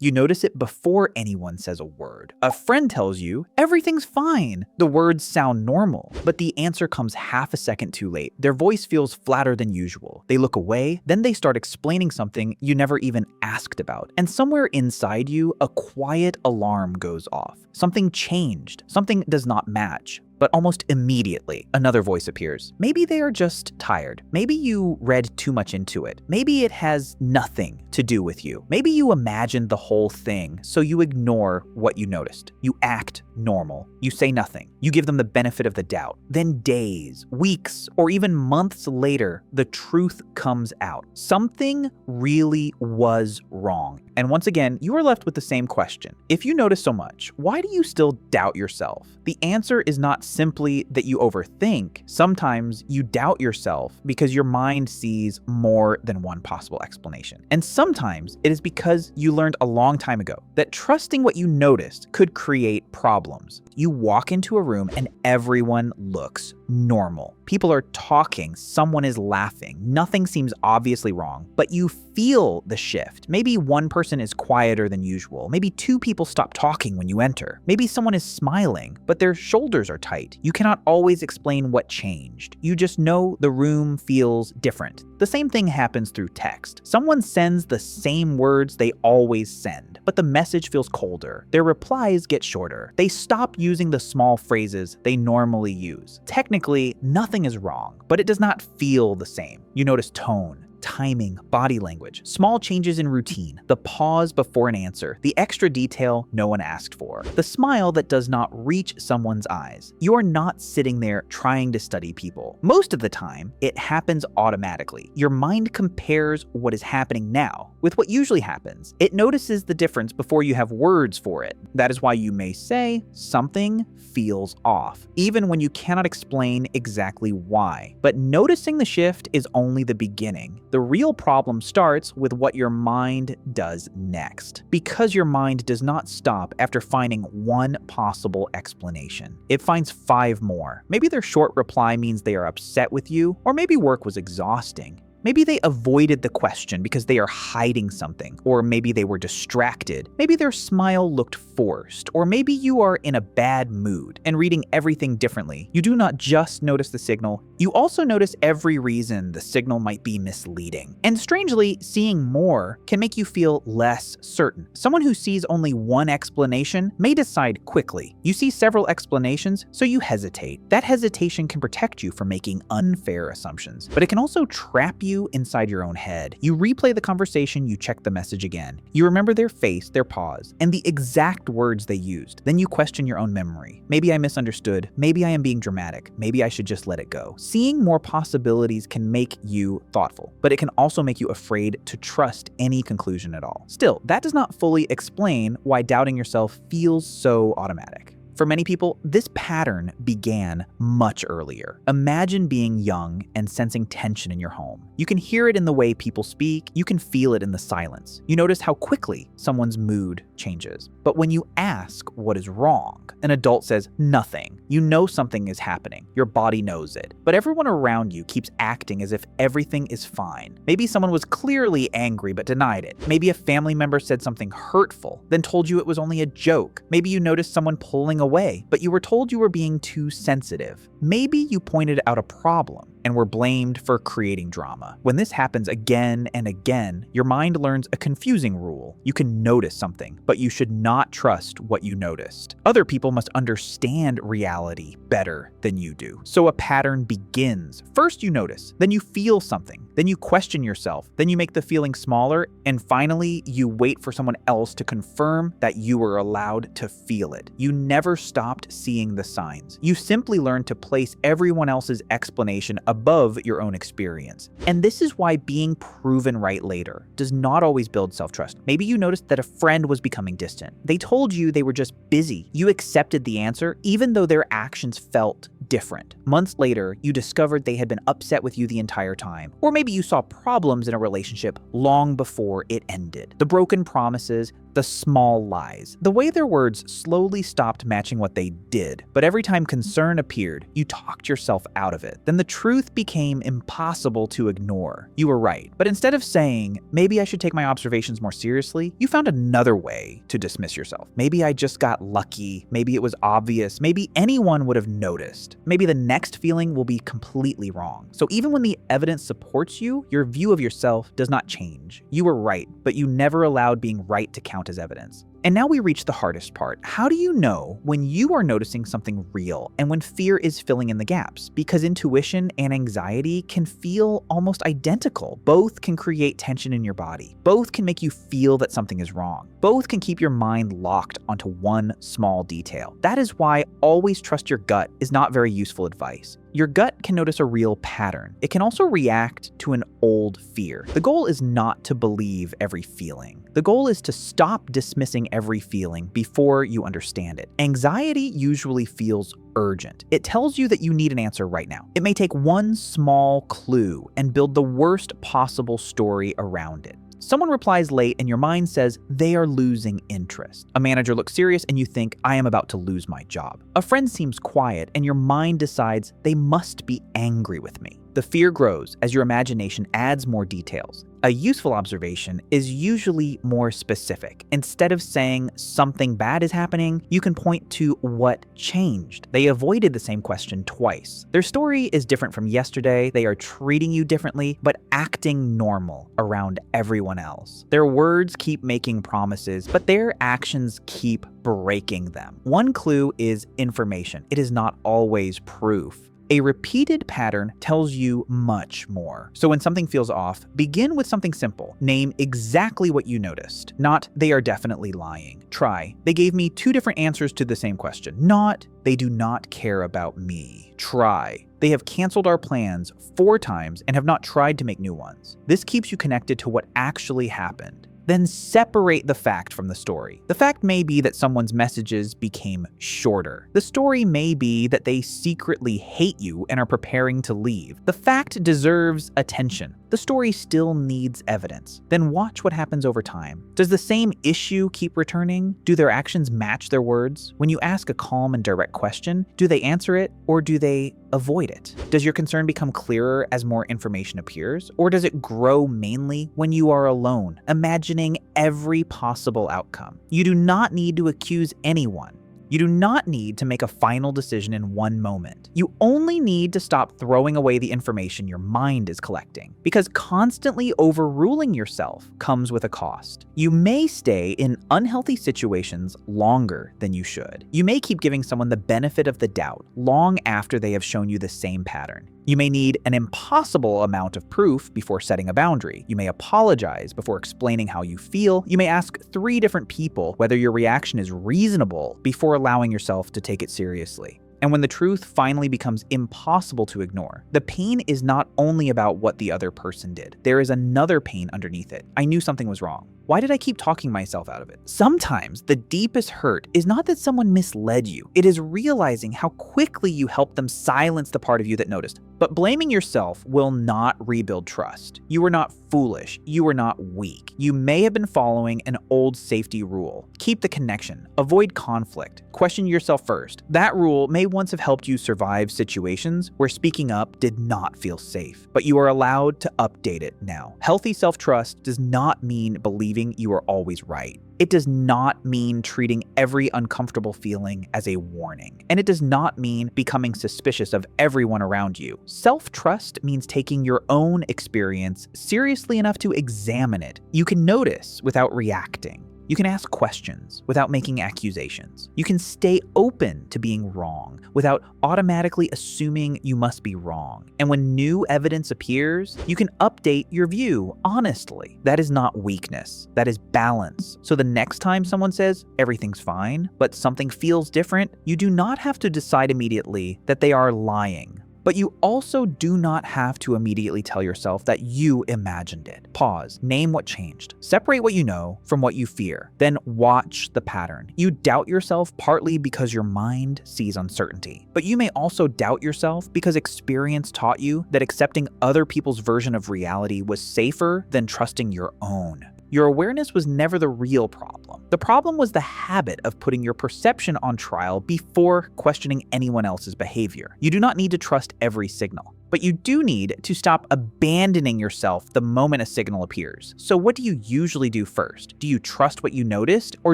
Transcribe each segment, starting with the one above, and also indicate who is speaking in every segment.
Speaker 1: You notice it before anyone says a word. A friend tells you, everything's fine. The words sound normal, but the answer comes half a second too late. Their voice feels flatter than usual. They look away, then they start explaining something you never even asked about. And somewhere inside you, a quiet alarm goes off. Something changed. Something does not match. But almost immediately, another voice appears. Maybe they are just tired. Maybe you read too much into it. Maybe it has nothing to do with you. Maybe you imagined the whole thing, so you ignore what you noticed. You act normal. You say nothing. You give them the benefit of the doubt. Then days, weeks, or even months later, the truth comes out. Something really was wrong. And once again, you are left with the same question. If you notice so much, why do you still doubt yourself? The answer is not simply that you overthink. Sometimes you doubt yourself because your mind sees more than one possible explanation. And sometimes it is because you learned a long time ago that trusting what you noticed could create problems. You walk into a room and everyone looks normal. People are talking, someone is laughing, nothing seems obviously wrong, but you feel the shift. Maybe one person is quieter than usual. Maybe two people stop talking when you enter. Maybe someone is smiling, but their shoulders are tight. You cannot always explain what changed. You just know the room feels different. The same thing happens through text. Someone sends the same words they always send, but the message feels colder. Their replies get shorter. They stop using the small phrases they normally use. Technically, nothing is wrong, but it does not feel the same. You notice tone, timing, body language, small changes in routine, the pause before an answer, the extra detail no one asked for, the smile that does not reach someone's eyes. You are not sitting there trying to study people. Most of the time, it happens automatically. Your mind compares what is happening now with what usually happens. It notices the difference before you have words for it. That is why you may say something feels off, even when you cannot explain exactly why. But noticing the shift is only the beginning. The real problem starts with what your mind does next, because your mind does not stop after finding one possible explanation. It finds 5 more. Maybe their short reply means they are upset with you, or maybe work was exhausting. Maybe they avoided the question because they are hiding something, or maybe they were distracted. Maybe their smile looked forced, or maybe you are in a bad mood and reading everything differently. You do not just notice the signal, you also notice every reason the signal might be misleading. And strangely, seeing more can make you feel less certain. Someone who sees only one explanation may decide quickly. You see several explanations, so you hesitate. That hesitation can protect you from making unfair assumptions, but it can also trap you inside your own head. You replay the conversation, you check the message again. You remember their face, their pause, and the exact words they used. Then you question your own memory. Maybe I misunderstood. Maybe I am being dramatic. Maybe I should just let it go. Seeing more possibilities can make you thoughtful, but it can also make you afraid to trust any conclusion at all. Still, that does not fully explain why doubting yourself feels so automatic. For many people, this pattern began much earlier. Imagine being young and sensing tension in your home. You can hear it in the way people speak, you can feel it in the silence. You notice how quickly someone's mood changes. But when you ask what is wrong, an adult says nothing. You know something is happening. Your body knows it. But everyone around you keeps acting as if everything is fine. Maybe someone was clearly angry but denied it. Maybe a family member said something hurtful, then told you it was only a joke. Maybe you noticed someone pulling away, but you were told you were being too sensitive. Maybe you pointed out a problem and were blamed for creating drama. When this happens again and again, your mind learns a confusing rule. You can notice something, but you should not trust what you noticed. Other people must understand reality better than you do. So a pattern begins. First you notice, then you feel something, then you question yourself, then you make the feeling smaller, and finally you wait for someone else to confirm that you were allowed to feel it. You never stopped seeing the signs. You simply learned to place everyone else's explanation above your own experience. And this is why being proven right later does not always build self-trust. Maybe you noticed that a friend was becoming distant. They told you they were just busy. You accepted the answer, even though their actions felt different. Months later, you discovered they had been upset with you the entire time. Or maybe you saw problems in a relationship long before it ended. The broken promises, The small lies. The way their words slowly stopped matching what they did, but every time concern appeared, you talked yourself out of it. Then the truth became impossible to ignore. You were right, but instead of saying, maybe I should take my observations more seriously, you found another way to dismiss yourself. Maybe I just got lucky, maybe it was obvious, maybe anyone would have noticed. Maybe the next feeling will be completely wrong. So even when the evidence supports you, your view of yourself does not change. You were right, but you never allowed being right to count as evidence. And now we reach the hardest part. How do you know when you are noticing something real and when fear is filling in the gaps? Because intuition and anxiety can feel almost identical. Both can create tension in your body. Both can make you feel that something is wrong. Both can keep your mind locked onto one small detail. That is why always trust your gut is not very useful advice. Your gut can notice a real pattern. It can also react to an old fear. The goal is not to believe every feeling. The goal is to stop dismissing every feeling before you understand it. Anxiety usually feels urgent. It tells you that you need an answer right now. It may take one small clue and build the worst possible story around it. Someone replies late and your mind says they are losing interest. A manager looks serious and you think, I am about to lose my job. A friend seems quiet and your mind decides they must be angry with me. The fear grows as your imagination adds more details. A useful observation is usually more specific. Instead of saying something bad is happening, you can point to what changed. They avoided the same question twice. Their story is different from yesterday. They are treating you differently, but acting normal around everyone else. Their words keep making promises, but their actions keep breaking them. One clue is information. It is not always proof. A repeated pattern tells you much more. So when something feels off, begin with something simple. Name exactly what you noticed. Not, they are definitely lying. Try, they gave me 2 different answers to the same question. Not, they do not care about me. Try, they have canceled our plans 4 times and have not tried to make new ones. This keeps you connected to what actually happened. Then separate the fact from the story. The fact may be that someone's messages became shorter. The story may be that they secretly hate you and are preparing to leave. The fact deserves attention. The story still needs evidence. Then watch what happens over time. Does the same issue keep returning? Do their actions match their words? When you ask a calm and direct question, do they answer it or do they avoid it? Does your concern become clearer as more information appears? Or does it grow mainly when you are alone, imagining every possible outcome? You do not need to accuse anyone. You do not need to make a final decision in one moment. You only need to stop throwing away the information your mind is collecting, because constantly overruling yourself comes with a cost. You may stay in unhealthy situations longer than you should. You may keep giving someone the benefit of the doubt long after they have shown you the same pattern. You may need an impossible amount of proof before setting a boundary. You may apologize before explaining how you feel. You may ask 3 different people whether your reaction is reasonable before allowing yourself to take it seriously. And when the truth finally becomes impossible to ignore, the pain is not only about what the other person did. There is another pain underneath it. I knew something was wrong. Why did I keep talking myself out of it? Sometimes the deepest hurt is not that someone misled you. It is realizing how quickly you helped them silence the part of you that noticed. But blaming yourself will not rebuild trust. You were not foolish. You were not weak. You may have been following an old safety rule. Keep the connection. Avoid conflict. Question yourself first. That rule may once have helped you survive situations where speaking up did not feel safe, but you are allowed to update it now. Healthy self-trust does not mean believing you are always right. It does not mean treating every uncomfortable feeling as a warning. And it does not mean becoming suspicious of everyone around you. Self-trust means taking your own experience seriously enough to examine it. You can notice without reacting. You can ask questions without making accusations. You can stay open to being wrong without automatically assuming you must be wrong. And when new evidence appears, you can update your view honestly. That is not weakness. That is balance. So the next time someone says everything's fine, but something feels different, you do not have to decide immediately that they are lying. But you also do not have to immediately tell yourself that you imagined it. Pause, name what changed. Separate what you know from what you fear. Then watch the pattern. You doubt yourself partly because your mind sees uncertainty. But you may also doubt yourself because experience taught you that accepting other people's version of reality was safer than trusting your own. Your awareness was never the real problem. The problem was the habit of putting your perception on trial before questioning anyone else's behavior. You do not need to trust every signal, but you do need to stop abandoning yourself the moment a signal appears. So what do you usually do first? Do you trust what you noticed, or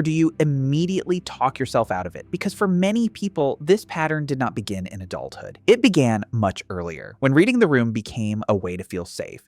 Speaker 1: do you immediately talk yourself out of it? Because for many people, this pattern did not begin in adulthood. It began much earlier, when reading the room became a way to feel safe.